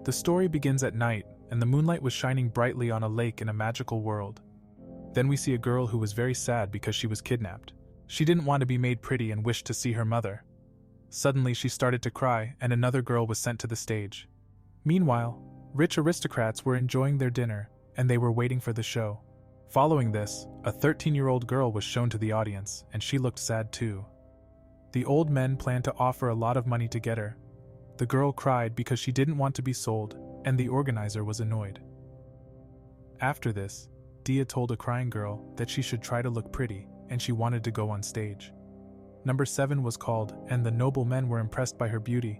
The story begins at night, and the moonlight was shining brightly on a lake in a magical world. Then we see a girl who was very sad because she was kidnapped. She didn't want to be made pretty and wished to see her mother. Suddenly she started to cry, and another girl was sent to the stage. Meanwhile, rich aristocrats were enjoying their dinner, and they were waiting for the show. Following this, a 13-year-old girl was shown to the audience, and she looked sad too. The old men planned to offer a lot of money to get her. The girl cried because she didn't want to be sold, and the organizer was annoyed. After this, Dia told a crying girl that she should try to look pretty, and she wanted to go on stage. Number 7 was called, and the noble men were impressed by her beauty.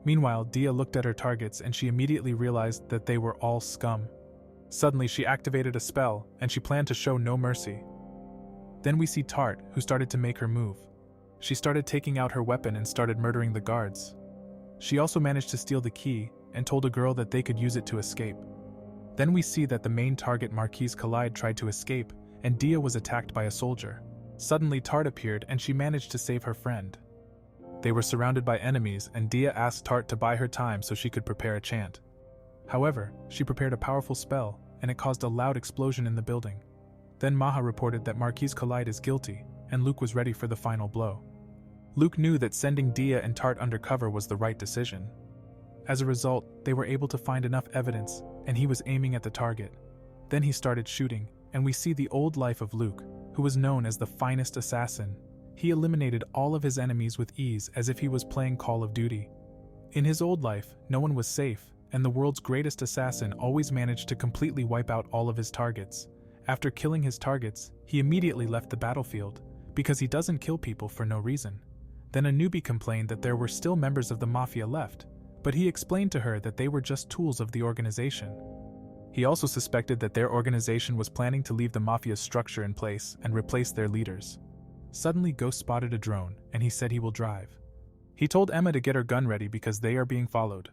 Meanwhile, Dia looked at her targets and she immediately realized that they were all scum. Suddenly she activated a spell, and she planned to show no mercy. Then we see Tart, who started to make her move. She started taking out her weapon and started murdering the guards. She also managed to steal the key, and told a girl that they could use it to escape. Then we see that the main target Marquise Khalid tried to escape, and Dia was attacked by a soldier. Suddenly Tart appeared and she managed to save her friend. They were surrounded by enemies, and Dia asked Tart to buy her time so she could prepare a chant. However, she prepared a powerful spell, and it caused a loud explosion in the building. Then Maha reported that Marquise Khalid is guilty, and Luke was ready for the final blow. Luke knew that sending Dia and Tart undercover was the right decision. As a result, they were able to find enough evidence, and he was aiming at the target. Then he started shooting, and we see the old life of Luke, who was known as the finest assassin. He eliminated all of his enemies with ease as if he was playing Call of Duty. In his old life, no one was safe, and the world's greatest assassin always managed to completely wipe out all of his targets. After killing his targets, he immediately left the battlefield, because he doesn't kill people for no reason. Then a newbie complained that there were still members of the mafia left, but he explained to her that they were just tools of the organization. He also suspected that their organization was planning to leave the mafia's structure in place and replace their leaders. Suddenly Ghost spotted a drone, and he said he will drive. He told Emma to get her gun ready because they are being followed.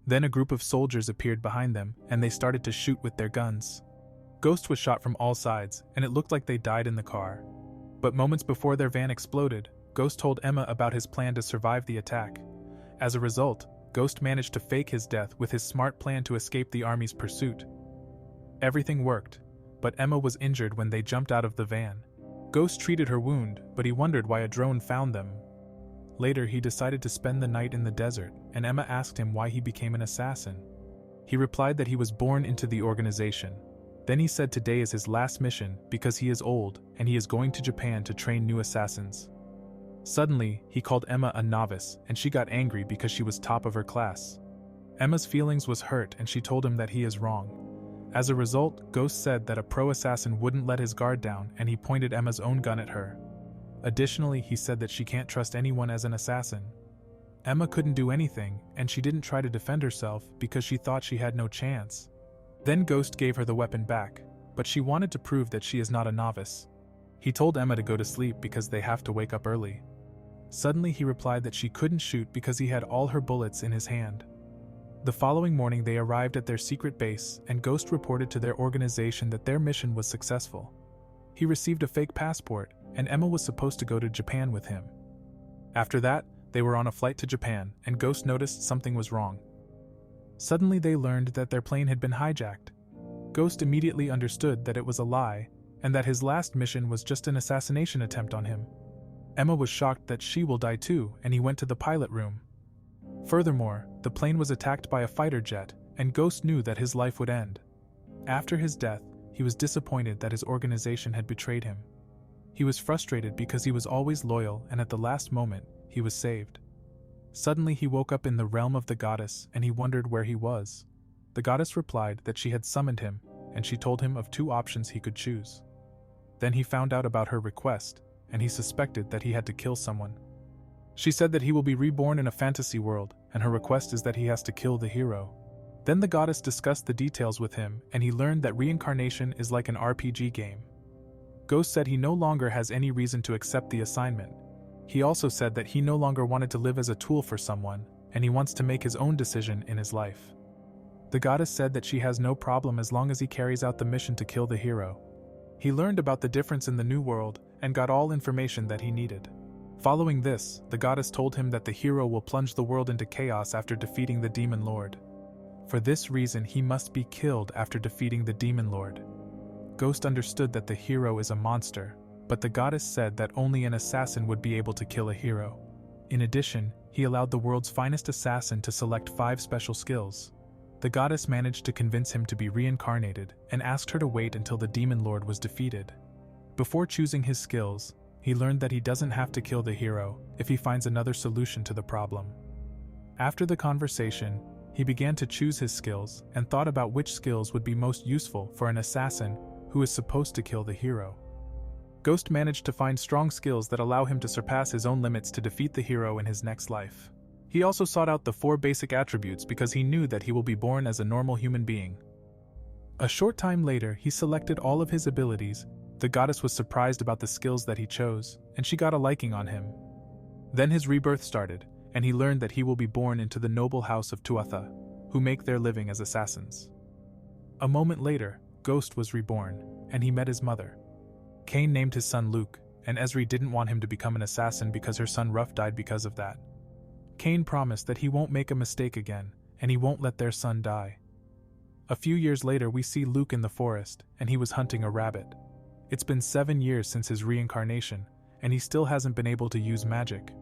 Then a group of soldiers appeared behind them, and they started to shoot with their guns. Ghost was shot from all sides, and it looked like they died in the car. But moments before their van exploded, Ghost told Emma about his plan to survive the attack. As a result, Ghost managed to fake his death with his smart plan to escape the army's pursuit. Everything worked, but Emma was injured when they jumped out of the van. Ghost treated her wound, but he wondered why a drone found them. Later, he decided to spend the night in the desert, and Emma asked him why he became an assassin. He replied that he was born into the organization. Then he said today is his last mission because he is old and he is going to Japan to train new assassins. Suddenly, he called Emma a novice, and she got angry because she was top of her class. Emma's feelings was hurt, and she told him that he is wrong. As a result, Ghost said that a pro assassin wouldn't let his guard down, and he pointed Emma's own gun at her. Additionally, he said that she can't trust anyone as an assassin. Emma couldn't do anything, and she didn't try to defend herself because she thought she had no chance. Then Ghost gave her the weapon back, but she wanted to prove that she is not a novice. He told Emma to go to sleep because they have to wake up early. Suddenly he replied that she couldn't shoot because he had all her bullets in his hand. The following morning they arrived at their secret base, and Ghost reported to their organization that their mission was successful. He received a fake passport, and Emma was supposed to go to Japan with him. After that, they were on a flight to Japan, and Ghost noticed something was wrong. Suddenly they learned that their plane had been hijacked. Ghost immediately understood that it was a lie, and that his last mission was just an assassination attempt on him. Emma was shocked that she will die too, and he went to the pilot room. Furthermore, the plane was attacked by a fighter jet, and Ghost knew that his life would end. After his death, he was disappointed that his organization had betrayed him. He was frustrated because he was always loyal, and at the last moment, he was saved. Suddenly he woke up in the realm of the goddess, and he wondered where he was. The goddess replied that she had summoned him, and she told him of 2 options he could choose. Then he found out about her request, and he suspected that he had to kill someone. She said that he will be reborn in a fantasy world, and her request is that he has to kill the hero. Then the goddess discussed the details with him, and he learned that reincarnation is like an RPG game. Ghost said he no longer has any reason to accept the assignment. He also said that he no longer wanted to live as a tool for someone, and he wants to make his own decision in his life. The goddess said that she has no problem as long as he carries out the mission to kill the hero. He learned about the difference in the new world, and got all information that he needed. Following this, the goddess told him that the hero will plunge the world into chaos after defeating the demon lord. For this reason, he must be killed after defeating the Demon Lord. Ghost understood that the hero is a monster, but the goddess said that only an assassin would be able to kill a hero. In addition, he allowed the world's finest assassin to select 5 special skills. The goddess managed to convince him to be reincarnated and asked her to wait until the Demon Lord was defeated. Before choosing his skills, he learned that he doesn't have to kill the hero if he finds another solution to the problem. After the conversation, he began to choose his skills and thought about which skills would be most useful for an assassin who is supposed to kill the hero. Ghost managed to find strong skills that allow him to surpass his own limits to defeat the hero in his next life. He also sought out the 4 basic attributes because he knew that he will be born as a normal human being. A short time later, he selected all of his abilities. The goddess was surprised about the skills that he chose, and she got a liking on him. Then his rebirth started, and he learned that he will be born into the noble house of Tuatha, who make their living as assassins. A moment later, Ghost was reborn, and he met his mother. Cain named his son Luke, and Esri didn't want him to become an assassin because her son Ruff died because of that. Cain promised that he won't make a mistake again, and he won't let their son die. A few years later, we see Luke in the forest, and he was hunting a rabbit. It's been 7 years since his reincarnation, and he still hasn't been able to use magic.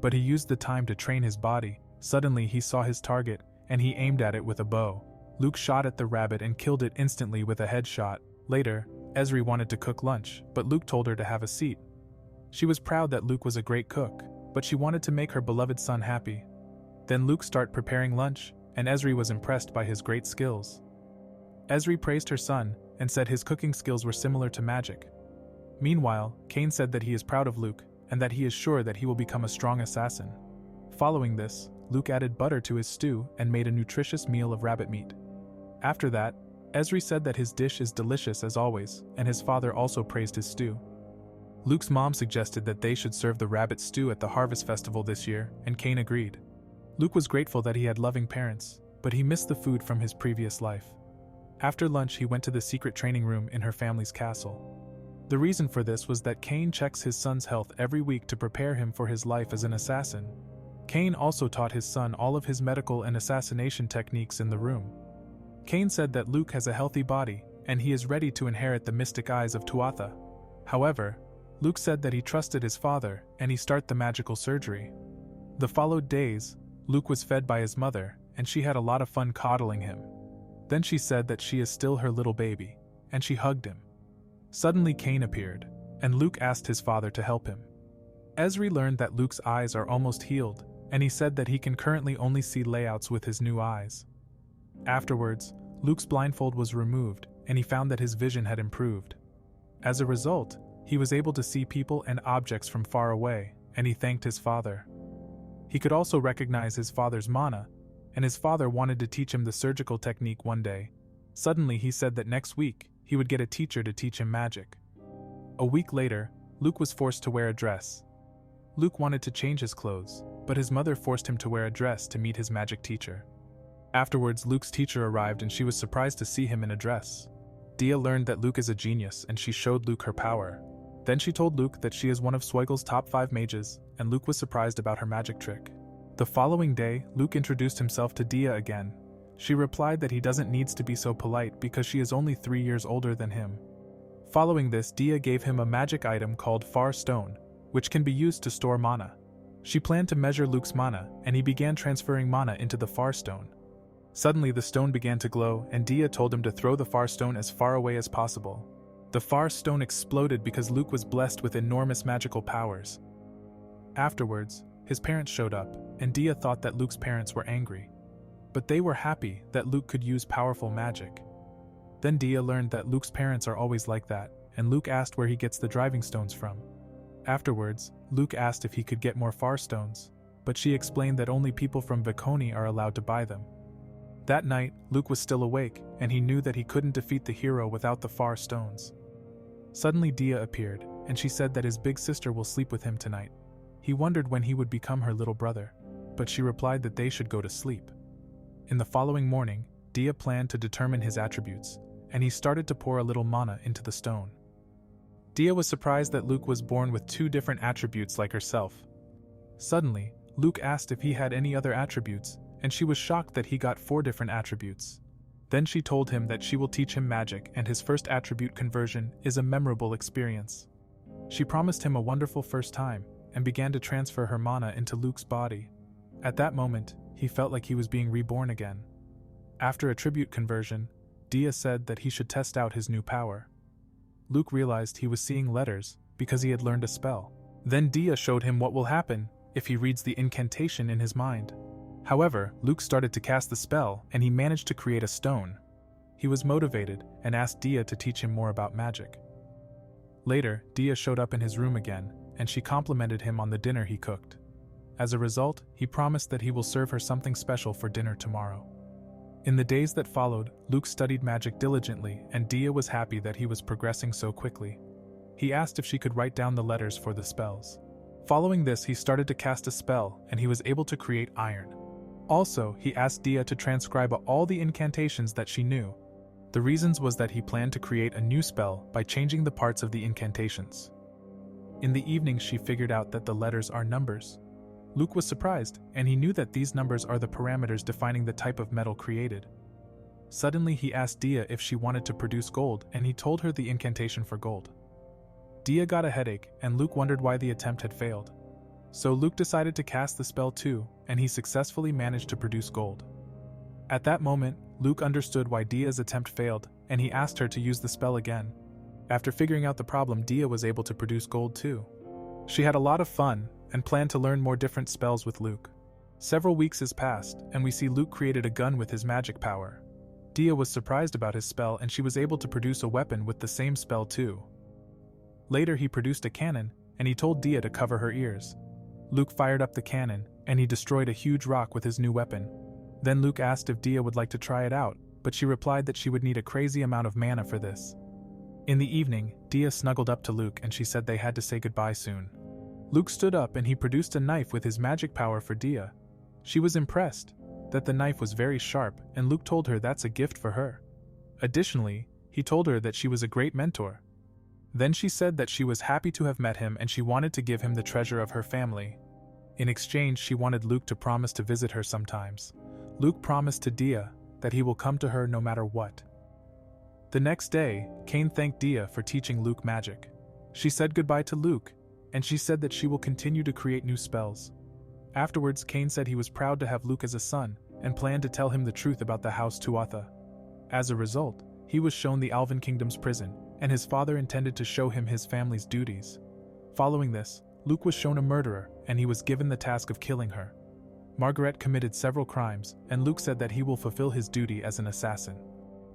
But he used the time to train his body. Suddenly he saw his target, and he aimed at it with a bow. Luke shot at the rabbit and killed it instantly with a headshot. Later, Esri wanted to cook lunch, but Luke told her to have a seat. She was proud that Luke was a great cook, but she wanted to make her beloved son happy. Then Luke started preparing lunch, and Esri was impressed by his great skills. Esri praised her son, and said his cooking skills were similar to magic. Meanwhile, Cain said that he is proud of Luke, and that he is sure that he will become a strong assassin. Following this, Luke added butter to his stew and made a nutritious meal of rabbit meat. After that, Esri said that his dish is delicious as always, and his father also praised his stew. Luke's mom suggested that they should serve the rabbit stew at the harvest festival this year, and Cain agreed. Luke was grateful that he had loving parents, but he missed the food from his previous life. After lunch, he went to the secret training room in her family's castle. The reason for this was that Cain checks his son's health every week to prepare him for his life as an assassin. Cain also taught his son all of his medical and assassination techniques in the room. Cain said that Luke has a healthy body, and he is ready to inherit the mystic eyes of Tuatha. However, Luke said that he trusted his father, and he started the magical surgery. The followed days, Luke was fed by his mother, and she had a lot of fun coddling him. Then she said that she is still her little baby, and she hugged him. Suddenly Cain appeared, and Luke asked his father to help him. Esri learned that Luke's eyes are almost healed, and he said that he can currently only see layouts with his new eyes. Afterwards, Luke's blindfold was removed, and he found that his vision had improved. As a result, he was able to see people and objects from far away, and he thanked his father. He could also recognize his father's mana, and his father wanted to teach him the surgical technique one day. Suddenly he said that next week, he would get a teacher to teach him magic. A week later, Luke was forced to wear a dress. Luke wanted to change his clothes, but his mother forced him to wear a dress to meet his magic teacher. Afterwards, Luke's teacher arrived and she was surprised to see him in a dress. Dia learned that Luke is a genius and she showed Luke her power. Then she told Luke that she is one of Sweigel's top 5 mages, and Luke was surprised about her magic trick. The following day, Luke introduced himself to Dia again. She replied that he doesn't need to be so polite because she is only 3 years older than him. Following this, Dia gave him a magic item called Far Stone, which can be used to store mana. She planned to measure Luke's mana, and he began transferring mana into the Far Stone. Suddenly the stone began to glow, and Dia told him to throw the Far Stone as far away as possible. The Far Stone exploded because Luke was blessed with enormous magical powers. Afterwards, his parents showed up, and Dia thought that Luke's parents were angry. But they were happy that Luke could use powerful magic. Then Dia learned that Luke's parents are always like that, and Luke asked where he gets the driving stones from. Afterwards, Luke asked if he could get more Far Stones, but she explained that only people from Viconi are allowed to buy them. That night, Luke was still awake, and he knew that he couldn't defeat the hero without the Far Stones. Suddenly Dia appeared, and she said that his big sister will sleep with him tonight. He wondered when he would become her little brother, but she replied that they should go to sleep. In the following morning, Dia planned to determine his attributes, and he started to pour a little mana into the stone. Dia was surprised that Luke was born with 2 different attributes like herself. Suddenly, Luke asked if he had any other attributes, and she was shocked that he got 4 different attributes. Then she told him that she will teach him magic, and his first attribute conversion is a memorable experience. She promised him a wonderful first time, and began to transfer her mana into Luke's body. At that moment, he felt like he was being reborn again. After attribute conversion, Dia said that he should test out his new power. Luke realized he was seeing letters because he had learned a spell. Then Dia showed him what will happen if he reads the incantation in his mind. However, Luke started to cast the spell and he managed to create a stone. He was motivated and asked Dia to teach him more about magic. Later, Dia showed up in his room again, and she complimented him on the dinner he cooked. As a result, he promised that he will serve her something special for dinner tomorrow. In the days that followed, Luke studied magic diligently, and Dia was happy that he was progressing so quickly. He asked if she could write down the letters for the spells. Following this, he started to cast a spell, and he was able to create iron. Also, he asked Dia to transcribe all the incantations that she knew. The reasons was that he planned to create a new spell by changing the parts of the incantations. In the evening, she figured out that the letters are numbers. Luke was surprised, and he knew that these numbers are the parameters defining the type of metal created. Suddenly, he asked Dia if she wanted to produce gold, and he told her the incantation for gold. Dia got a headache, and Luke wondered why the attempt had failed. So Luke decided to cast the spell too, and he successfully managed to produce gold. At that moment, Luke understood why Dia's attempt failed, and he asked her to use the spell again. After figuring out the problem, Dia was able to produce gold too. She had a lot of fun, and planned to learn more different spells with Luke. Several weeks has passed, and we see Luke created a gun with his magic power. Dia was surprised about his spell, and she was able to produce a weapon with the same spell too. Later, he produced a cannon, and he told Dia to cover her ears. Luke fired up the cannon, and he destroyed a huge rock with his new weapon. Then Luke asked if Dia would like to try it out, but she replied that she would need a crazy amount of mana for this. In the evening, Dia snuggled up to Luke and she said they had to say goodbye soon. Luke stood up and he produced a knife with his magic power for Dia. She was impressed that the knife was very sharp, and Luke told her that's a gift for her. Additionally, he told her that she was a great mentor. Then she said that she was happy to have met him and she wanted to give him the treasure of her family. In exchange, she wanted Luke to promise to visit her sometimes. Luke promised to Dia that he will come to her no matter what. The next day, Cain thanked Dia for teaching Luke magic. She said goodbye to Luke, and she said that she will continue to create new spells. Afterwards, Cain said he was proud to have Luke as a son, and planned to tell him the truth about the house Tuatha. As a result, he was shown the Alvin Kingdom's prison, and his father intended to show him his family's duties. Following this, Luke was shown a murderer, and he was given the task of killing her. Margaret committed several crimes, and Luke said that he will fulfill his duty as an assassin.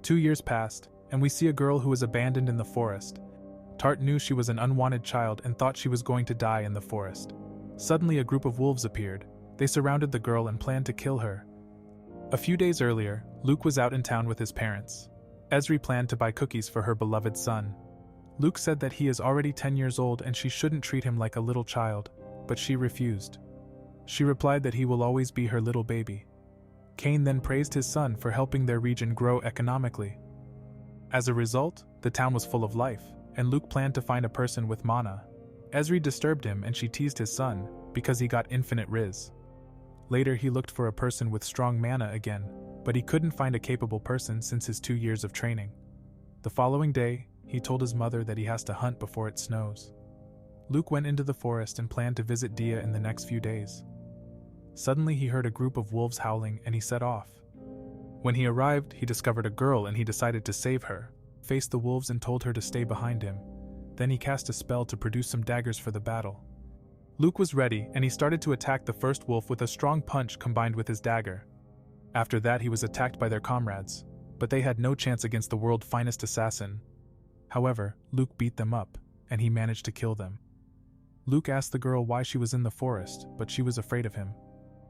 2 years passed, and we see a girl who was abandoned in the forest. Tart knew she was an unwanted child and thought she was going to die in the forest. Suddenly, a group of wolves appeared. They surrounded the girl and planned to kill her. A few days earlier, Luke was out in town with his parents. Esri planned to buy cookies for her beloved son. Luke said that he is already 10 years old and she shouldn't treat him like a little child, but she refused. She replied that he will always be her little baby. Cain then praised his son for helping their region grow economically. As a result, the town was full of life, and Luke planned to find a person with mana. Esri disturbed him and she teased his son because he got infinite riz. Later, he looked for a person with strong mana again, but he couldn't find a capable person since his 2 years of training. The following day, he told his mother that he has to hunt before it snows. Luke went into the forest and planned to visit Dia in the next few days. Suddenly, he heard a group of wolves howling and he set off. When he arrived, he discovered a girl and he decided to save her, faced the wolves and told her to stay behind him. Then he cast a spell to produce some daggers for the battle. Luke was ready and he started to attack the first wolf with a strong punch combined with his dagger. After that, he was attacked by their comrades, but they had no chance against the world's finest assassin. However, Luke beat them up, and he managed to kill them. Luke asked the girl why she was in the forest, but she was afraid of him.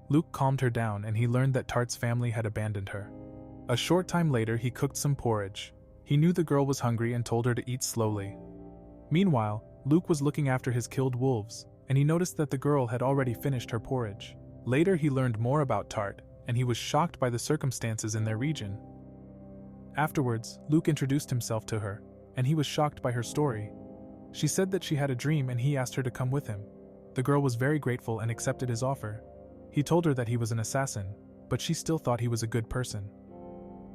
Luke calmed her down and he learned that Tart's family had abandoned her. A short time later, he cooked some porridge. He knew the girl was hungry and told her to eat slowly. Meanwhile, Luke was looking after his killed wolves, and he noticed that the girl had already finished her porridge. Later, he learned more about Tart, and he was shocked by the circumstances in their region. Afterwards, Luke introduced himself to her, and he was shocked by her story. She said that she had a dream and he asked her to come with him. The girl was very grateful and accepted his offer. He told her that he was an assassin. but she still thought he was a good person.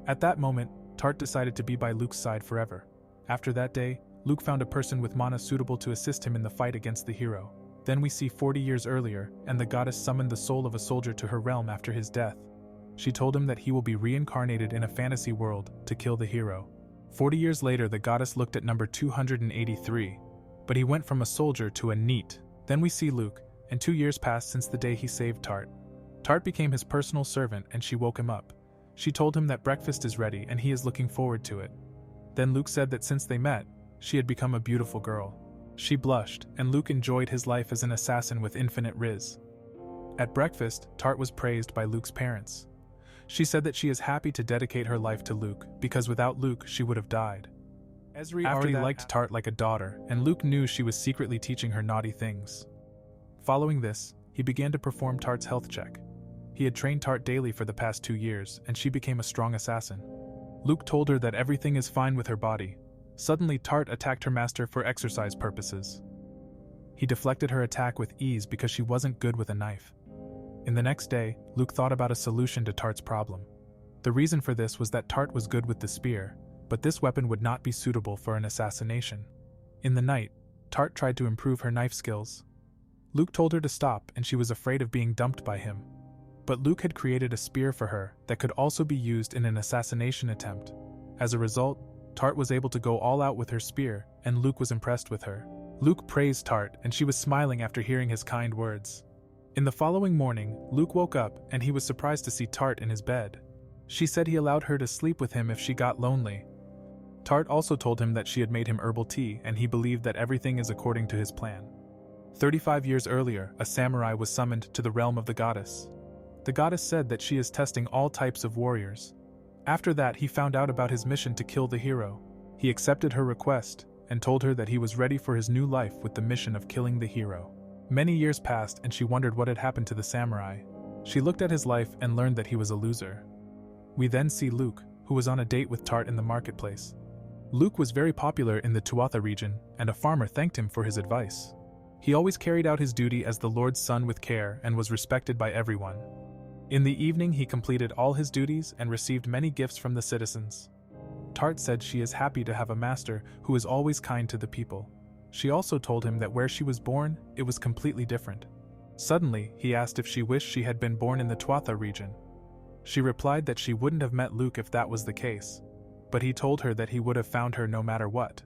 At that moment, Tart decided to be by Luke's side forever. After that day, Luke found a person with mana suitable to assist him in the fight against the hero. Then we see 40 years earlier, and the goddess summoned the soul of a soldier to her realm after his death. She told him that he will be reincarnated in a fantasy world to kill the hero. 40 years later, the goddess looked at number 283, but he went from a soldier to a NEET. Then we see Luke, and 2 years passed since the day he saved Tart. Tart became his personal servant and she woke him up. She told him that breakfast is ready and he is looking forward to it. Then Luke said that since they met, she had become a beautiful girl. She blushed, and Luke enjoyed his life as an assassin with infinite riz. At breakfast, Tart was praised by Luke's parents. She said that she is happy to dedicate her life to Luke, because without Luke she would have died. Esri already liked Tart like a daughter, and Luke knew she was secretly teaching her naughty things. Following this, he began to perform Tart's health check. He had trained Tart daily for the past 2 years, and she became a strong assassin. Luke told her that everything is fine with her body. Suddenly, Tart attacked her master for exercise purposes. He deflected her attack with ease because she wasn't good with a knife. In the next day, Luke thought about a solution to Tart's problem. The reason for this was that Tart was good with the spear, but this weapon would not be suitable for an assassination. In the night, Tart tried to improve her knife skills. Luke told her to stop, and she was afraid of being dumped by him. But Luke had created a spear for her that could also be used in an assassination attempt. As a result, Tart was able to go all out with her spear, and Luke was impressed with her. Luke praised Tart, and she was smiling after hearing his kind words. In the following morning, Luke woke up, and he was surprised to see Tart in his bed. She said he allowed her to sleep with him if she got lonely. Tart also told him that she had made him herbal tea, and he believed that everything is according to his plan. 35 years earlier, a samurai was summoned to the realm of the goddess. The goddess said that she is testing all types of warriors. After that, he found out about his mission to kill the hero. He accepted her request and told her that he was ready for his new life with the mission of killing the hero. Many years passed and she wondered what had happened to the samurai. She looked at his life and learned that he was a loser. We then see Luke, who was on a date with Tart in the marketplace. Luke was very popular in the Tuatha region, and a farmer thanked him for his advice. He always carried out his duty as the Lord's son with care and was respected by everyone. In the evening, he completed all his duties and received many gifts from the citizens. Tart said she is happy to have a master who is always kind to the people. She also told him that where she was born, it was completely different. Suddenly, he asked if she wished she had been born in the Tuatha region. She replied that she wouldn't have met Luke if that was the case, but he told her that he would have found her no matter what.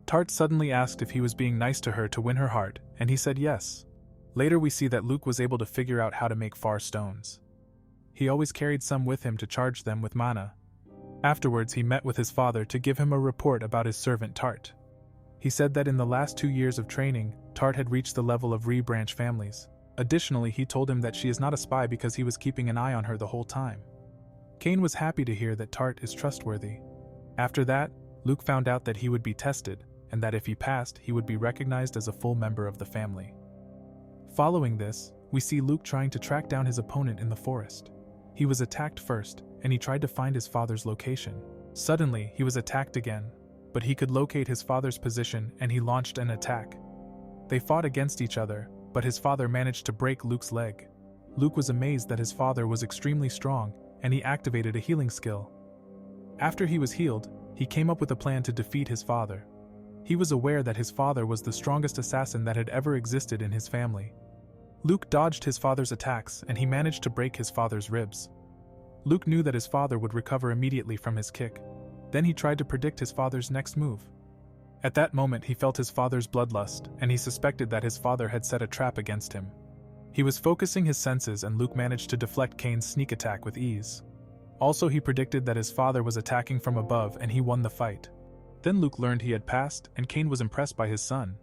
Tart suddenly asked if he was being nice to her to win her heart, and he said yes. Later we see that Luke was able to figure out how to make far stones. He always carried some with him to charge them with mana. Afterwards, he met with his father to give him a report about his servant Tart. He said that in the last 2 years of training, Tart had reached the level of re-branch families. Additionally, he told him that she is not a spy because he was keeping an eye on her the whole time. Cain was happy to hear that Tart is trustworthy. After that, Luke found out that he would be tested, and that if he passed, he would be recognized as a full member of the family. Following this, we see Luke trying to track down his opponent in the forest. He was attacked first, and he tried to find his father's location. Suddenly, he was attacked again, but he could locate his father's position and he launched an attack. They fought against each other, but his father managed to break Luke's leg. Luke was amazed that his father was extremely strong, and he activated a healing skill. After he was healed, he came up with a plan to defeat his father. He was aware that his father was the strongest assassin that had ever existed in his family. Luke dodged his father's attacks and he managed to break his father's ribs. Luke knew that his father would recover immediately from his kick. Then he tried to predict his father's next move. At that moment, he felt his father's bloodlust, and he suspected that his father had set a trap against him. He was focusing his senses, and Luke managed to deflect Cain's sneak attack with ease. Also, he predicted that his father was attacking from above and he won the fight. Then Luke learned he had passed, and Cain was impressed by his son.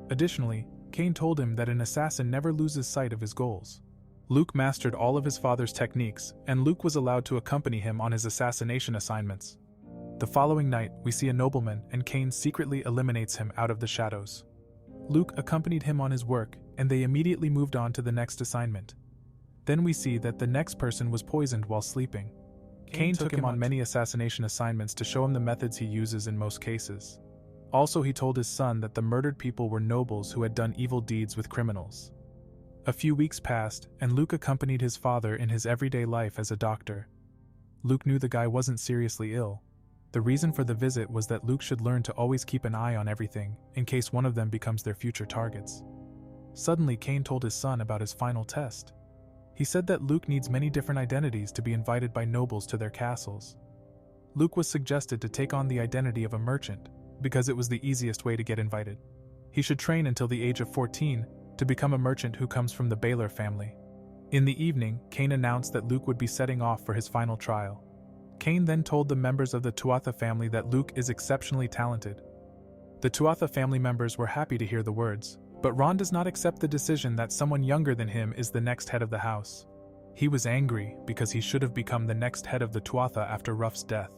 Additionally, Cain told him that an assassin never loses sight of his goals. Luke mastered all of his father's techniques, and Luke was allowed to accompany him on his assassination assignments. The following night, we see a nobleman, and Cain secretly eliminates him out of the shadows. Luke accompanied him on his work, and they immediately moved on to the next assignment. Then we see that the next person was poisoned while sleeping. Cain took him on many assassination assignments to show him the methods he uses in most cases. Also, he told his son that the murdered people were nobles who had done evil deeds with criminals. A few weeks passed, and Luke accompanied his father in his everyday life as a doctor. Luke knew the guy wasn't seriously ill. The reason for the visit was that Luke should learn to always keep an eye on everything, in case one of them becomes their future targets. Suddenly, Cain told his son about his final test. He said that Luke needs many different identities to be invited by nobles to their castles. Luke was suggested to take on the identity of a merchant, because it was the easiest way to get invited. He should train until the age of 14 to become a merchant who comes from the Baylor family. In the evening, Cain announced that Luke would be setting off for his final trial. Cain then told the members of the Tuatha family that Luke is exceptionally talented. The Tuatha family members were happy to hear the words, but Ron does not accept the decision that someone younger than him is the next head of the house. He was angry because he should have become the next head of the Tuatha after Ruff's death.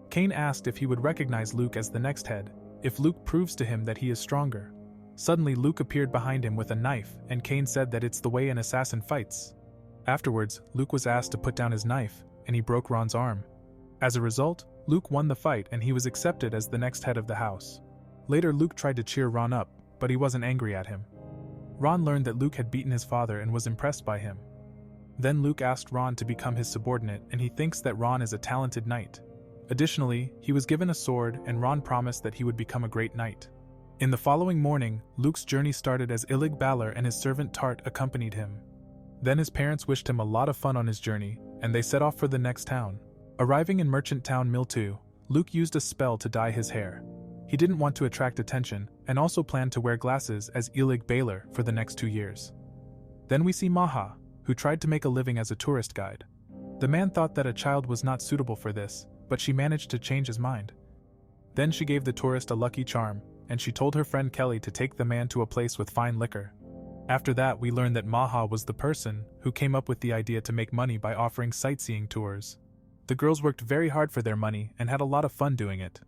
Cain asked if he would recognize Luke as the next head, if Luke proves to him that he is stronger. Suddenly Luke appeared behind him with a knife, and Cain said that it's the way an assassin fights. Afterwards, Luke was asked to put down his knife, and he broke Ron's arm. As a result, Luke won the fight and he was accepted as the next head of the house. Later, Luke tried to cheer Ron up, but he wasn't angry at him. Ron learned that Luke had beaten his father and was impressed by him. Then Luke asked Ron to become his subordinate, and he thinks that Ron is a talented knight. Additionally, he was given a sword, and Ron promised that he would become a great knight. In the following morning, Luke's journey started as Ilig Balor and his servant Tart accompanied him. Then his parents wished him a lot of fun on his journey, and they set off for the next town. Arriving in merchant town Miltu, Luke used a spell to dye his hair. He didn't want to attract attention, and also planned to wear glasses as Ilig Balor for the next 2 years. Then we see Maha, who tried to make a living as a tourist guide. The man thought that a child was not suitable for this, but she managed to change his mind. Then she gave the tourist a lucky charm, and she told her friend Kelly to take the man to a place with fine liquor. After that, we learned that Maha was the person who came up with the idea to make money by offering sightseeing tours. The girls worked very hard for their money and had a lot of fun doing it.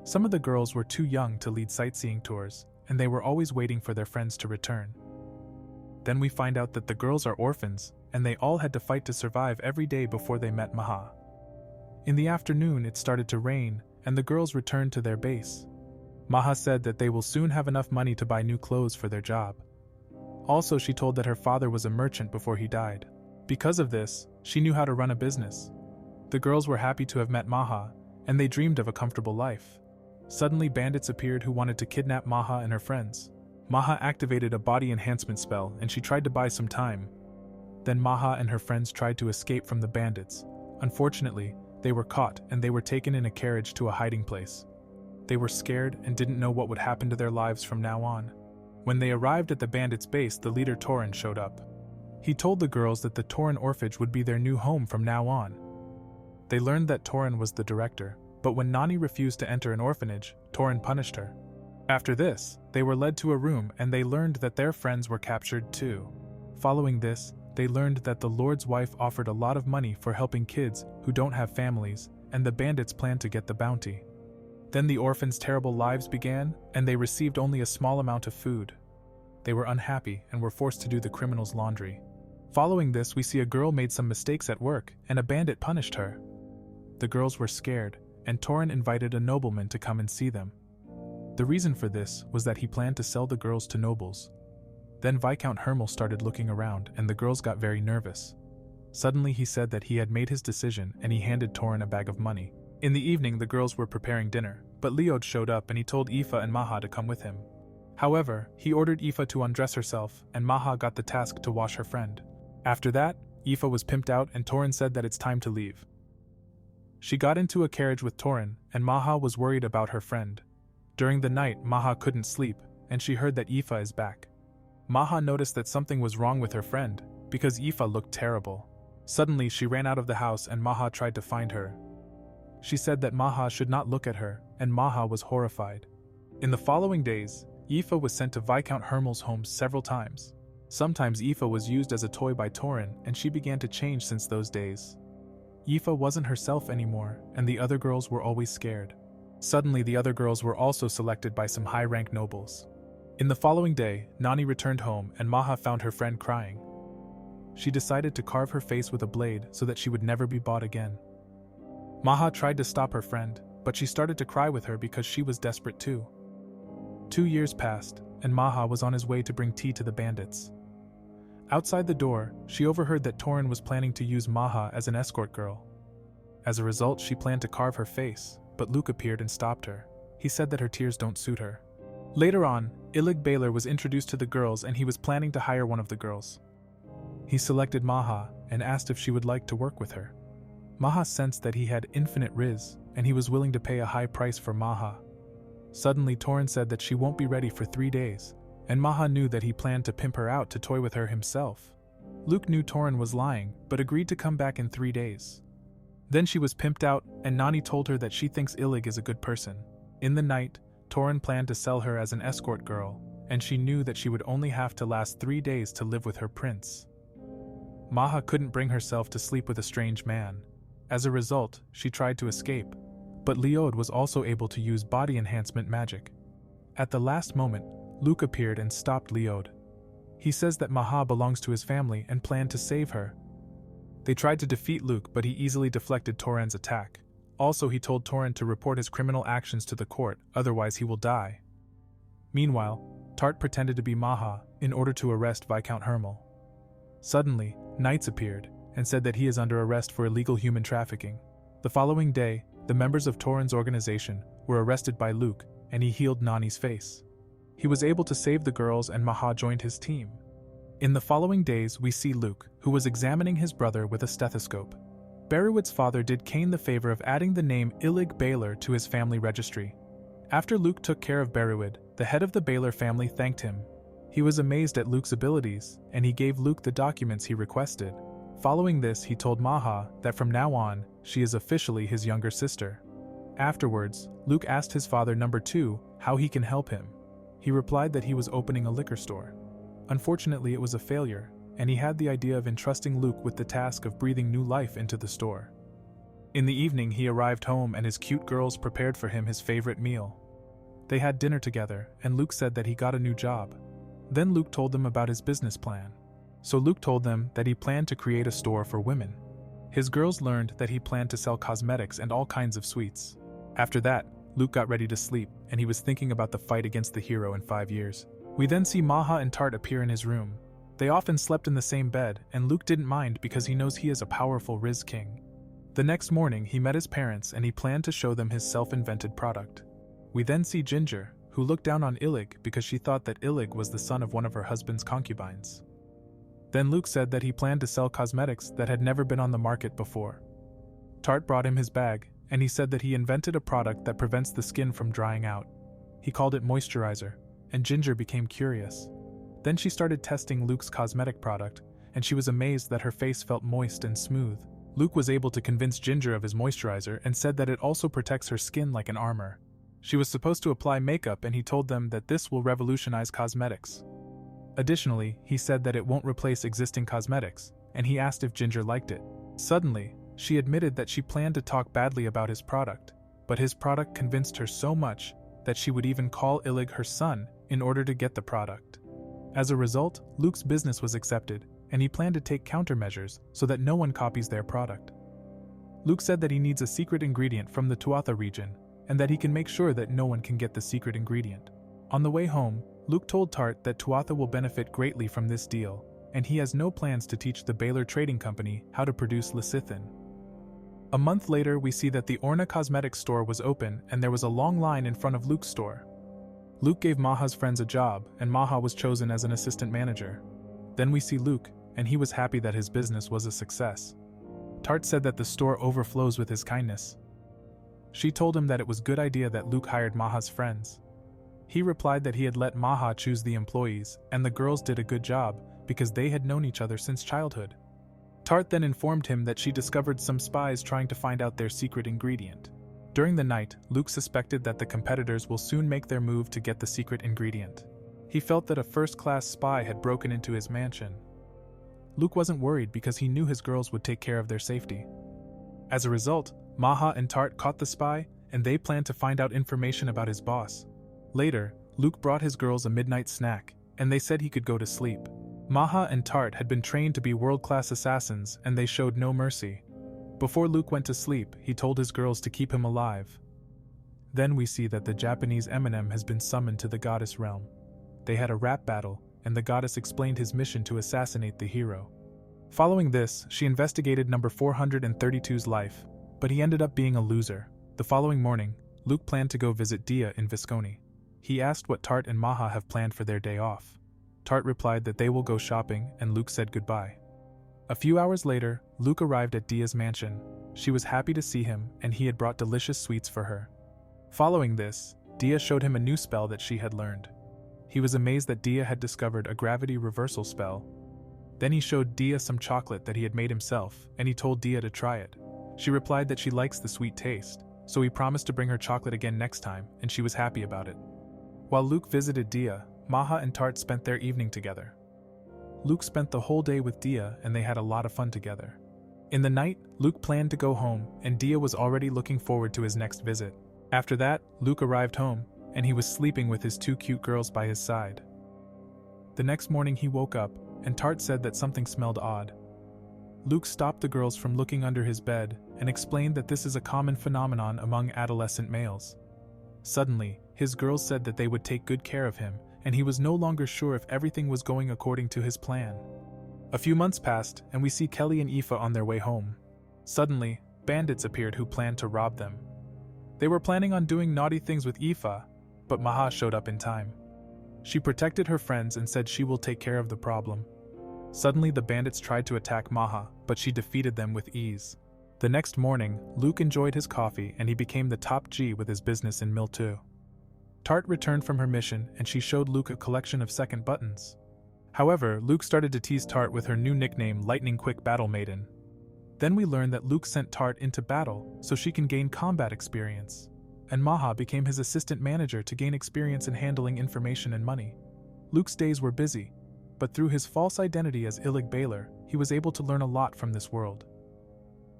Some of the girls were too young to lead sightseeing tours, and they were always waiting for their friends to return. Then we find out that the girls are orphans, and they all had to fight to survive every day before they met Maha. In the afternoon, it started to rain, and the girls returned to their base. Maha said that they will soon have enough money to buy new clothes for their job. Also, she told that her father was a merchant before he died. Because of this, she knew how to run a business. The girls were happy to have met Maha, and they dreamed of a comfortable life. Suddenly, bandits appeared who wanted to kidnap Maha and her friends. Maha activated a body enhancement spell, and she tried to buy some time. Then Maha and her friends tried to escape from the bandits. Unfortunately, they were caught and they were taken in a carriage to a hiding place. They were scared and didn't know what would happen to their lives from now on. When they arrived at the bandits' base, the leader Torin showed up. He told the girls that the Torin orphanage would be their new home from now on. They learned that Torin was the director, but when Nani refused to enter an orphanage, Torin punished her. After this, they were led to a room and they learned that their friends were captured too. Following this, they learned that the Lord's wife offered a lot of money for helping kids who don't have families, and the bandits planned to get the bounty. Then the orphans' terrible lives began, and they received only a small amount of food. They were unhappy and were forced to do the criminals' laundry. Following this, we see a girl made some mistakes at work, and a bandit punished her. The girls were scared, and Torin invited a nobleman to come and see them. The reason for this was that he planned to sell the girls to nobles. Then Viscount Hermel started looking around, and the girls got very nervous. Suddenly he said that he had made his decision, and he handed Torin a bag of money. In the evening, the girls were preparing dinner, but Leod showed up and he told Aoife and Maha to come with him. However, he ordered Aoife to undress herself, and Maha got the task to wash her friend. After that, Aoife was pimped out and Torin said that it's time to leave. She got into a carriage with Torin, and Maha was worried about her friend. During the night, Maha couldn't sleep, and she heard that Aoife is back. Maha noticed that something was wrong with her friend, because Aoife looked terrible. Suddenly, she ran out of the house and Maha tried to find her. She said that Maha should not look at her, and Maha was horrified. In the following days, Aoife was sent to Viscount Hermel's home several times. Sometimes Aoife was used as a toy by Torin, and she began to change since those days. Aoife wasn't herself anymore, and the other girls were always scared. Suddenly, the other girls were also selected by some high-rank nobles. In the following day, Nani returned home and Maha found her friend crying. She decided to carve her face with a blade so that she would never be bought again. Maha tried to stop her friend, but she started to cry with her because she was desperate too. 2 years passed, and Maha was on his way to bring tea to the bandits. Outside the door, she overheard that Torin was planning to use Maha as an escort girl. As a result, she planned to carve her face, but Luke appeared and stopped her. He said that her tears don't suit her. Later on, Illig Baylor was introduced to the girls and he was planning to hire one of the girls. He selected Maha and asked if she would like to work with her. Maha sensed that he had infinite riz, and he was willing to pay a high price for Maha. Suddenly, Torin said that she won't be ready for 3 days, and Maha knew that he planned to pimp her out to toy with her himself. Luke knew Torin was lying, but agreed to come back in 3 days. Then she was pimped out, and Nani told her that she thinks Illig is a good person. In the night, Torin planned to sell her as an escort girl, and she knew that she would only have to last 3 days to live with her prince. Maha couldn't bring herself to sleep with a strange man. As a result, she tried to escape, but Leod was also able to use body enhancement magic. At the last moment, Luke appeared and stopped Leod. He says that Maha belongs to his family and planned to save her. They tried to defeat Luke, but he easily deflected Torin's attack. Also, he told Torin to report his criminal actions to the court, otherwise he will die. Meanwhile, Tart pretended to be Maha in order to arrest Viscount Hermel. Suddenly, knights appeared and said that he is under arrest for illegal human trafficking. The following day, the members of Torin's organization were arrested by Luke, and he healed Nani's face. He was able to save the girls and Maha joined his team. In the following days, we see Luke, who was examining his brother with a stethoscope. Berewit's father did Cain the favor of adding the name Illig Baylor to his family registry. After Luke took care of Berewit, the head of the Baylor family thanked him. He was amazed at Luke's abilities, and he gave Luke the documents he requested. Following this, he told Maha that from now on, she is officially his younger sister. Afterwards, Luke asked his father number 2 how he can help him. He replied that he was opening a liquor store. Unfortunately, it was a failure, and he had the idea of entrusting Luke with the task of breathing new life into the store. In the evening, he arrived home and his cute girls prepared for him his favorite meal. They had dinner together, and Luke said that he got a new job. Then Luke told them about his business plan. So Luke told them that he planned to create a store for women. His girls learned that he planned to sell cosmetics and all kinds of sweets. After that, Luke got ready to sleep, and he was thinking about the fight against the hero in 5 years. We then see Maha and Tart appear in his room. They often slept in the same bed, and Luke didn't mind because he knows he is a powerful Riz King. The next morning, he met his parents and he planned to show them his self-invented product. We then see Ginger, who looked down on Illig because she thought that Illig was the son of one of her husband's concubines. Then Luke said that he planned to sell cosmetics that had never been on the market before. Tart brought him his bag, and he said that he invented a product that prevents the skin from drying out. He called it moisturizer, and Ginger became curious. Then she started testing Luke's cosmetic product, and she was amazed that her face felt moist and smooth. Luke was able to convince Ginger of his moisturizer and said that it also protects her skin like an armor. She was supposed to apply makeup, and he told them that this will revolutionize cosmetics. Additionally, he said that it won't replace existing cosmetics, and he asked if Ginger liked it. Suddenly, she admitted that she planned to talk badly about his product, but his product convinced her so much that she would even call Illig her son in order to get the product. As a result, Luke's business was accepted, and he planned to take countermeasures so that no one copies their product. Luke said that he needs a secret ingredient from the Tuatha region, and that he can make sure that no one can get the secret ingredient. On the way home, Luke told Tart that Tuatha will benefit greatly from this deal, and he has no plans to teach the Baylor Trading Company how to produce lecithin. A month later, we see that the Orna Cosmetics store was open and there was a long line in front of Luke's store. Luke gave Maha's friends a job, and Maha was chosen as an assistant manager. Then we see Luke, and he was happy that his business was a success. Tart said that the store overflows with his kindness. She told him that it was a good idea that Luke hired Maha's friends. He replied that he had let Maha choose the employees, and the girls did a good job because they had known each other since childhood. Tart then informed him that she discovered some spies trying to find out their secret ingredient. During the night, Luke suspected that the competitors will soon make their move to get the secret ingredient. He felt that a first-class spy had broken into his mansion. Luke wasn't worried because he knew his girls would take care of their safety. As a result, Maha and Tart caught the spy, and they planned to find out information about his boss. Later, Luke brought his girls a midnight snack, and they said he could go to sleep. Maha and Tart had been trained to be world-class assassins, and they showed no mercy. Before Luke went to sleep, he told his girls to keep him alive. Then we see that the Japanese Eminem has been summoned to the goddess realm. They had a rap battle, and the goddess explained his mission to assassinate the hero. Following this, she investigated number 432's life, but he ended up being a loser. The following morning, Luke planned to go visit Dia in Visconti. He asked what Tart and Maha have planned for their day off. Tart replied that they will go shopping, and Luke said goodbye. A few hours later, Luke arrived at Dia's mansion. She was happy to see him, and he had brought delicious sweets for her. Following this, Dia showed him a new spell that she had learned. He was amazed that Dia had discovered a gravity reversal spell. Then he showed Dia some chocolate that he had made himself, and he told Dia to try it. She replied that she likes the sweet taste, so he promised to bring her chocolate again next time, and she was happy about it. While Luke visited Dia, Maha and Tart spent their evening together. Luke spent the whole day with Dia, and they had a lot of fun together. In the night, Luke planned to go home, and Dia was already looking forward to his next visit. After that, Luke arrived home, and he was sleeping with his two cute girls by his side. The next morning he woke up, and Tart said that something smelled odd. Luke stopped the girls from looking under his bed, and explained that this is a common phenomenon among adolescent males. Suddenly, his girls said that they would take good care of him, and he was no longer sure if everything was going according to his plan. A few months passed, and we see Kelly and Aoife on their way home. Suddenly, bandits appeared who planned to rob them. They were planning on doing naughty things with Aoife, but Maha showed up in time. She protected her friends and said she will take care of the problem. Suddenly the bandits tried to attack Maha, but she defeated them with ease. The next morning, Luke enjoyed his coffee and he became the top G with his business in Miltu. Tart returned from her mission and she showed Luke a collection of second buttons. However, Luke started to tease Tart with her new nickname Lightning Quick Battle Maiden. Then we learned that Luke sent Tart into battle so she can gain combat experience, and Maha became his assistant manager to gain experience in handling information and money. Luke's days were busy, but through his false identity as Illig Baylor, he was able to learn a lot from this world.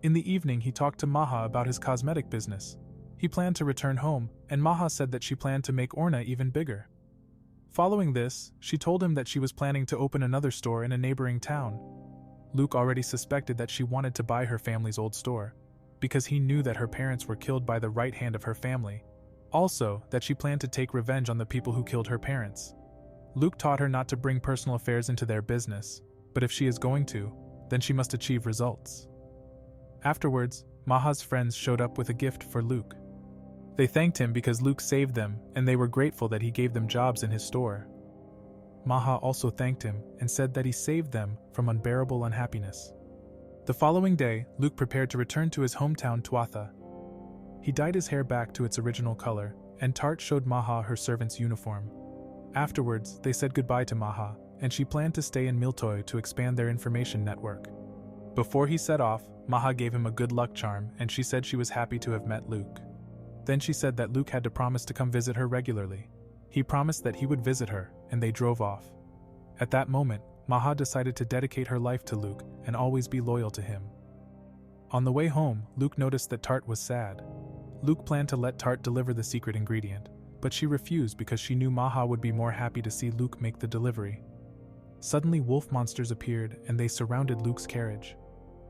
In the evening he talked to Maha about his cosmetic business. He planned to return home, and Maha said that she planned to make Orna even bigger. Following this, she told him that she was planning to open another store in a neighboring town. Luke already suspected that she wanted to buy her family's old store, because he knew that her parents were killed by the right hand of her family. Also, that she planned to take revenge on the people who killed her parents. Luke taught her not to bring personal affairs into their business, but if she is going to, then she must achieve results. Afterwards, Maha's friends showed up with a gift for Luke. They thanked him because Luke saved them, and they were grateful that he gave them jobs in his store. Maha also thanked him and said that he saved them from unbearable unhappiness. The following day, Luke prepared to return to his hometown Tuatha. He dyed his hair back to its original color, and Tart showed Maha her servant's uniform. Afterwards, they said goodbye to Maha, and she planned to stay in Miltoy to expand their information network. Before he set off, Maha gave him a good luck charm, and she said she was happy to have met Luke. Then she said that Luke had to promise to come visit her regularly. He promised that he would visit her, and they drove off. At that moment, Maha decided to dedicate her life to Luke and always be loyal to him. On the way home, Luke noticed that Tart was sad. Luke planned to let Tart deliver the secret ingredient, but she refused because she knew Maha would be more happy to see Luke make the delivery. Suddenly wolf monsters appeared and they surrounded Luke's carriage.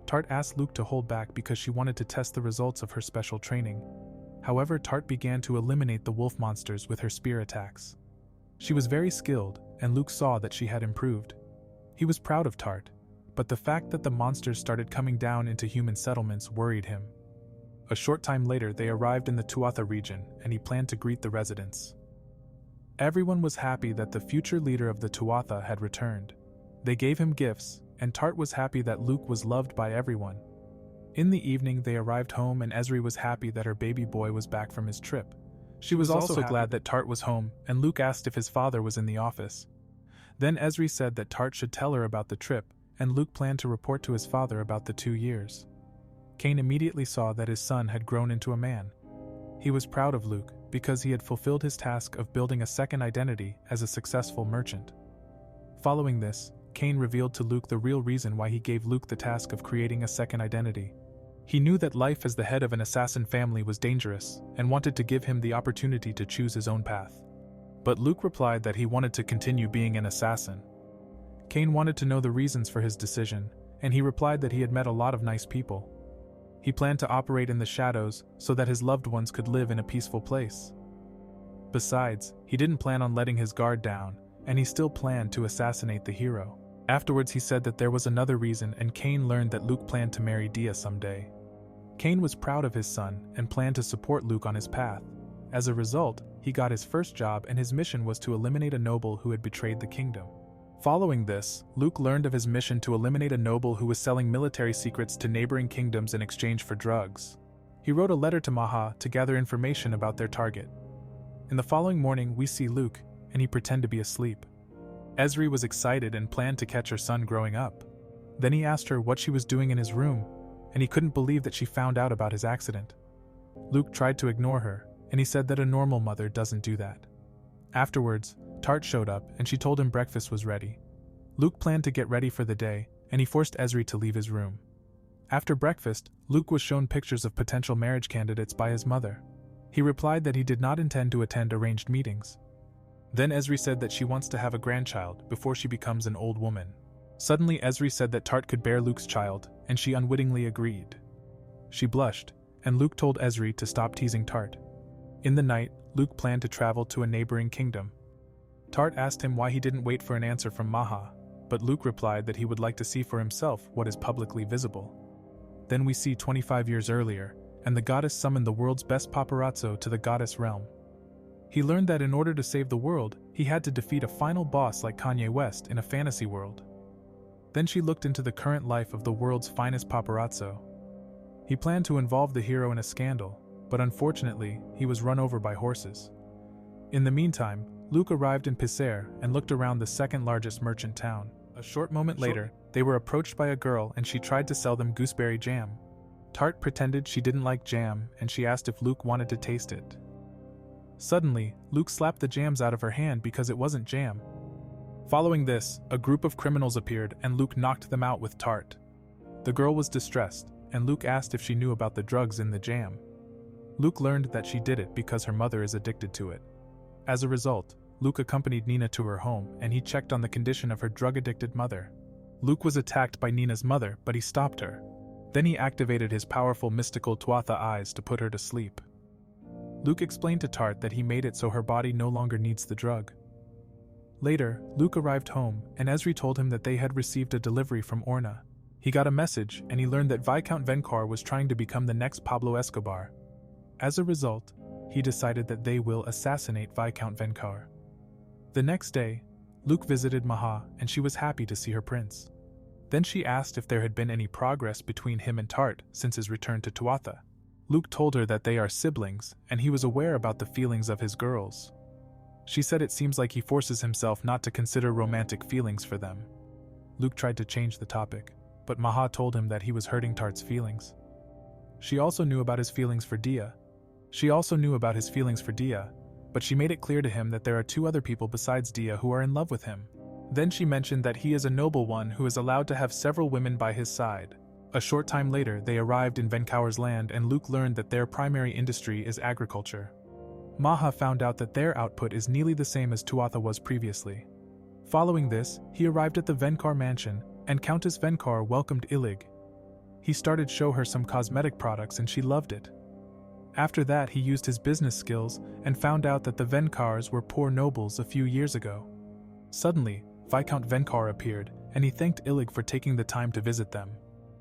Tart asked Luke to hold back because she wanted to test the results of her special training. However, Tart began to eliminate the wolf monsters with her spear attacks. She was very skilled, and Luke saw that she had improved. He was proud of Tart, but the fact that the monsters started coming down into human settlements worried him. A short time later they arrived in the Tuatha region, and he planned to greet the residents. Everyone was happy that the future leader of the Tuatha had returned. They gave him gifts, and Tart was happy that Luke was loved by everyone. In the evening they arrived home and Esri was happy that her baby boy was back from his trip. She was also glad that Tart was home, and Luke asked if his father was in the office. Then Esri said that Tart should tell her about the trip, and Luke planned to report to his father about the 2 years. Cain immediately saw that his son had grown into a man. He was proud of Luke because he had fulfilled his task of building a second identity as a successful merchant. Following this, Cain revealed to Luke the real reason why he gave Luke the task of creating a second identity. He knew that life as the head of an assassin family was dangerous and wanted to give him the opportunity to choose his own path. But Luke replied that he wanted to continue being an assassin. Cain wanted to know the reasons for his decision, and he replied that he had met a lot of nice people. He planned to operate in the shadows so that his loved ones could live in a peaceful place. Besides, he didn't plan on letting his guard down, and he still planned to assassinate the hero. Afterwards, he said that there was another reason, and Cain learned that Luke planned to marry Dia someday. Cain was proud of his son and planned to support Luke on his path. As a result, he got his first job, and his mission was to eliminate a noble who had betrayed the kingdom. Following this, Luke learned of his mission to eliminate a noble who was selling military secrets to neighboring kingdoms in exchange for drugs. He wrote a letter to Maha to gather information about their target. In the following morning, we see Luke, and he pretended to be asleep. Ezri was excited and planned to catch her son growing up. Then he asked her what she was doing in his room, and he couldn't believe that she found out about his accident. Luke tried to ignore her, and he said that a normal mother doesn't do that. Afterwards, Tart showed up, and she told him breakfast was ready. Luke planned to get ready for the day, and he forced Ezri to leave his room. After breakfast, Luke was shown pictures of potential marriage candidates by his mother. He replied that he did not intend to attend arranged meetings. Then Ezri said that she wants to have a grandchild before she becomes an old woman. Suddenly Ezri said that Tart could bear Luke's child, and she unwittingly agreed. She blushed, and Luke told Ezri to stop teasing Tart. In the night, Luke planned to travel to a neighboring kingdom. Tart asked him why he didn't wait for an answer from Maha, but Luke replied that he would like to see for himself what is publicly visible. Then we see 25 years earlier, and the goddess summoned the world's best paparazzo to the goddess realm. He learned that in order to save the world, he had to defeat a final boss like Kanye West in a fantasy world. Then she looked into the current life of the world's finest paparazzo. He planned to involve the hero in a scandal, but unfortunately, he was run over by horses. In the meantime, Luke arrived in Pisare and looked around the second largest merchant town. A short moment later, they were approached by a girl and she tried to sell them gooseberry jam. Tart pretended she didn't like jam and she asked if Luke wanted to taste it. Suddenly, Luke slapped the jams out of her hand because it wasn't jam. Following this, a group of criminals appeared and Luke knocked them out with Tart. The girl was distressed, and Luke asked if she knew about the drugs in the jam. Luke learned that she did it because her mother is addicted to it. As a result, Luke accompanied Nina to her home and he checked on the condition of her drug-addicted mother. Luke was attacked by Nina's mother, but he stopped her. Then he activated his powerful mystical Tuatha eyes to put her to sleep. Luke explained to Tart that he made it so her body no longer needs the drug. Later, Luke arrived home, and Ezri told him that they had received a delivery from Orna. He got a message, and he learned that Viscount Venkar was trying to become the next Pablo Escobar. As a result, he decided that they will assassinate Viscount Venkar. The next day, Luke visited Maha, and she was happy to see her prince. Then she asked if there had been any progress between him and Tart since his return to Tuatha. Luke told her that they are siblings, and he was aware about the feelings of his girls. She said it seems like he forces himself not to consider romantic feelings for them. Luke tried to change the topic, but Maha told him that he was hurting Tart's feelings. She also knew about his feelings for Dia. But she made it clear to him that there are two other people besides Dia who are in love with him. Then she mentioned that he is a noble one who is allowed to have several women by his side. A short time later, they arrived in Venkaur's land and Luke learned that their primary industry is agriculture. Maha found out that their output is nearly the same as Tuatha was previously. Following this, he arrived at the Venkar mansion, and Countess Venkar welcomed Illig. He started to show her some cosmetic products and she loved it. After that, he used his business skills and found out that the Venkars were poor nobles a few years ago. Suddenly, Viscount Venkar appeared, and he thanked Illig for taking the time to visit them.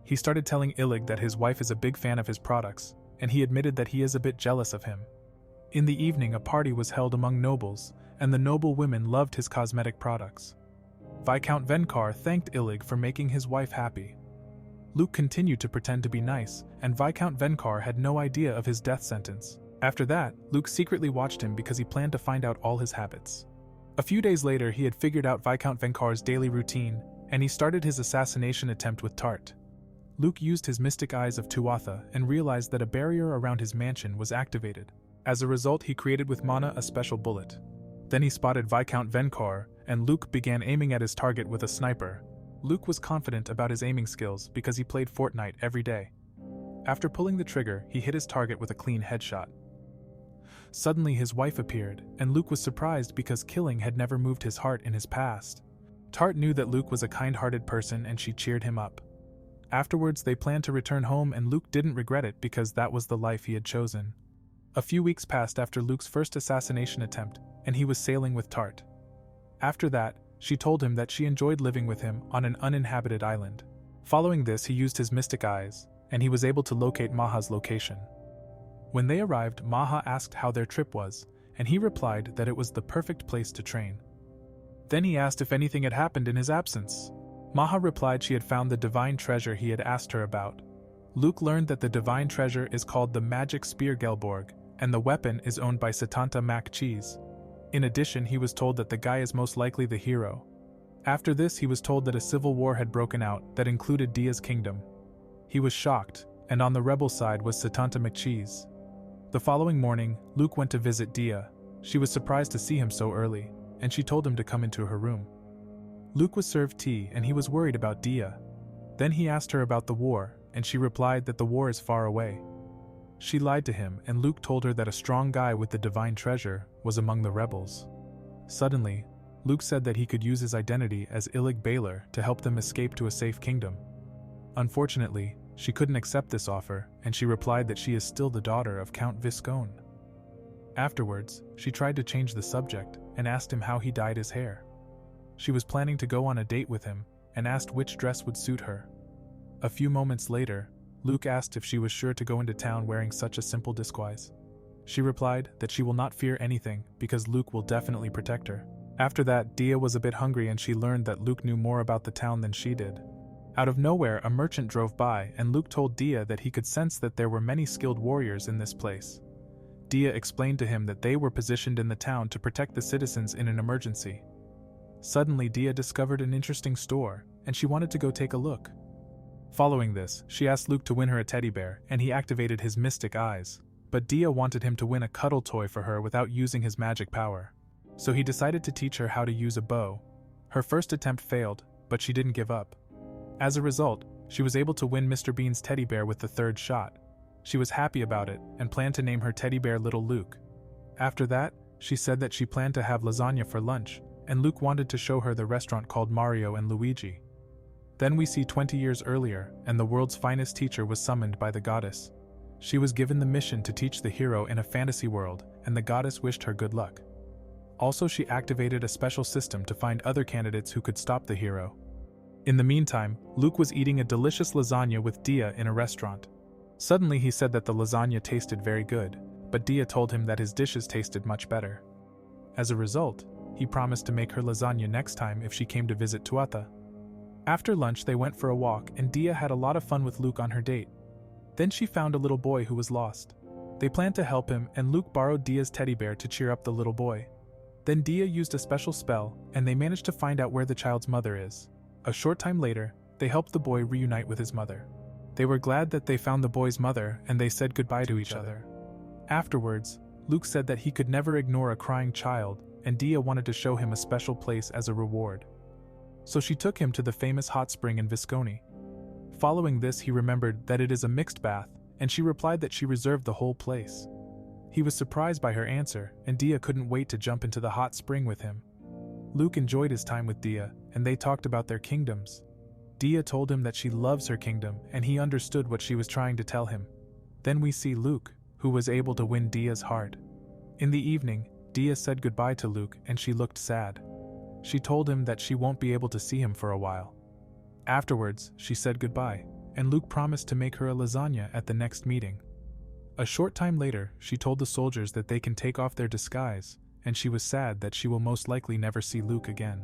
He started telling Illig that his wife is a big fan of his products, and he admitted that he is a bit jealous of him. In the evening, a party was held among nobles, and the noble women loved his cosmetic products. Viscount Venkar thanked Illig for making his wife happy. Luke continued to pretend to be nice, and Viscount Venkar had no idea of his death sentence. After that, Luke secretly watched him because he planned to find out all his habits. A few days later, he had figured out Viscount Venkar's daily routine, and he started his assassination attempt with Tart. Luke used his mystic eyes of Tuatha and realized that a barrier around his mansion was activated. As a result, he created with mana a special bullet. Then he spotted Viscount Venkar, and Luke began aiming at his target with a sniper. Luke was confident about his aiming skills because he played Fortnite every day. After pulling the trigger, he hit his target with a clean headshot. Suddenly his wife appeared, and Luke was surprised because killing had never moved his heart in his past. Tart knew that Luke was a kind-hearted person and she cheered him up. Afterwards, they planned to return home and Luke didn't regret it because that was the life he had chosen. A few weeks passed after Luke's first assassination attempt, and he was sailing with Tart. After that, she told him that she enjoyed living with him on an uninhabited island. Following this, he used his mystic eyes, and he was able to locate Maha's location. When they arrived, Maha asked how their trip was, and he replied that it was the perfect place to train. Then he asked if anything had happened in his absence. Maha replied she had found the divine treasure he had asked her about. Luke learned that the divine treasure is called the Magic Spear Gelborg, and the weapon is owned by Satanta Mac Cheese. In addition, he was told that the guy is most likely the hero. After this, he was told that a civil war had broken out that included Dia's kingdom. He was shocked, and on the rebel side was Satanta McCheese. The following morning, Luke went to visit Dia. She was surprised to see him so early, and she told him to come into her room. Luke was served tea and he was worried about Dia. Then he asked her about the war, and she replied that the war is far away. She lied to him, and Luke told her that a strong guy with the divine treasure was among the rebels. Suddenly, Luke said that he could use his identity as Illig Baylor to help them escape to a safe kingdom. Unfortunately, she couldn't accept this offer, and she replied that she is still the daughter of Count Viscone. Afterwards, she tried to change the subject and asked him how he dyed his hair. She was planning to go on a date with him and asked which dress would suit her. A few moments later, Luke asked if she was sure to go into town wearing such a simple disguise. She replied that she will not fear anything because Luke will definitely protect her. After that, Dia was a bit hungry and she learned that Luke knew more about the town than she did. Out of nowhere, a merchant drove by and Luke told Dia that he could sense that there were many skilled warriors in this place. Dia explained to him that they were positioned in the town to protect the citizens in an emergency. Suddenly, Dia discovered an interesting store, and she wanted to go take a look. Following this, she asked Luke to win her a teddy bear, and he activated his mystic eyes. But Dia wanted him to win a cuddle toy for her without using his magic power. So he decided to teach her how to use a bow. Her first attempt failed, but she didn't give up. As a result, she was able to win Mr. Bean's teddy bear with the third shot. She was happy about it, and planned to name her teddy bear Little Luke. After that, she said that she planned to have lasagna for lunch, and Luke wanted to show her the restaurant called Mario and Luigi. Then we see 20 years earlier, and the world's finest teacher was summoned by the goddess. She was given the mission to teach the hero in a fantasy world, and the goddess wished her good luck. Also, she activated a special system to find other candidates who could stop the hero. In the meantime, Luke was eating a delicious lasagna with Dia in a restaurant. Suddenly he said that the lasagna tasted very good, but Dia told him that his dishes tasted much better. As a result, he promised to make her lasagna next time if she came to visit Tuatha. After lunch they went for a walk and Dia had a lot of fun with Luke on her date. Then she found a little boy who was lost. They planned to help him and Luke borrowed Dia's teddy bear to cheer up the little boy. Then Dia used a special spell and they managed to find out where the child's mother is. A short time later, they helped the boy reunite with his mother. They were glad that they found the boy's mother and they said goodbye to each other. Afterwards, Luke said that he could never ignore a crying child and Dia wanted to show him a special place as a reward. So she took him to the famous hot spring in Viscone. Following this, he remembered that it is a mixed bath, and she replied that she reserved the whole place. He was surprised by her answer, and Dia couldn't wait to jump into the hot spring with him. Luke enjoyed his time with Dia, and they talked about their kingdoms. Dia told him that she loves her kingdom, and he understood what she was trying to tell him. Then we see Luke, who was able to win Dia's heart. In the evening, Dia said goodbye to Luke and she looked sad. She told him that she won't be able to see him for a while. Afterwards, she said goodbye, and Luke promised to make her a lasagna at the next meeting. A short time later, she told the soldiers that they can take off their disguise, and she was sad that she will most likely never see Luke again.